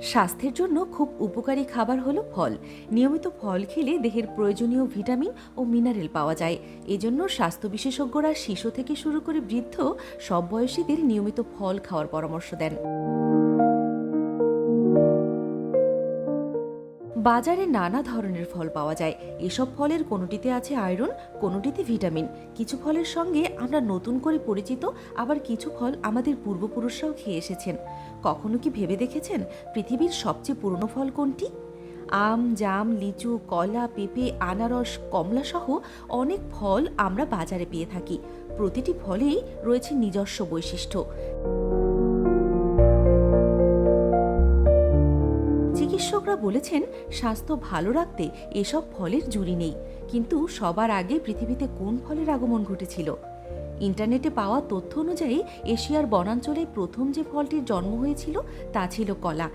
স্বাস্থ্যের জন্য খুব উপকারী খাবার হলো ফল। নিয়মিত ফল খেলে দেহের প্রয়োজনীয় ভিটামিন ও মিনারেল পাওয়া যায়। এজন্য স্বাস্থ্য বিশেষজ্ঞরা শিশু থেকে শুরু করে বৃদ্ধ সব বয়সীদের নিয়মিত ফল খাওয়ার পরামর্শ দেন। বাজারে নানা ধরনের ফল পাওয়া যায়। এসব ফলের কোনোটিতে আছে আয়রন, কোনোটিতে ভিটামিন। কিছু ফলের সঙ্গে আমরা নতুন করে পরিচিত, আবার কিছু ফল আমাদের পূর্বপুরুষরাও খেয়ে এসেছেন। কখনো কি ভেবে দেখেছেন পৃথিবীর সবচেয়ে পুরনো ফল কোনটি? আম, জাম, লিচু, কলা, পেঁপে, আনারস, কমলা সহ অনেক ফল আমরা বাজারে পেয়ে থাকি। প্রতিটি ফলেই রয়েছে নিজস্ব বৈশিষ্ট্য। চিকিৎসকরা বলেছেন স্বাস্থ্য ভালো রাখতে এসব ফলের জুড়ি নেই। কিন্তু সবার আগে পৃথিবীতে কোন ফলের আগমন ঘটেছিল? ইন্টারনেটে পাওয়া তথ্য অনুযায়ী এশিয়ার বনাঞ্চলে প্রথম যে ফলটির জন্ম হয়েছিল তা ছিল কলা।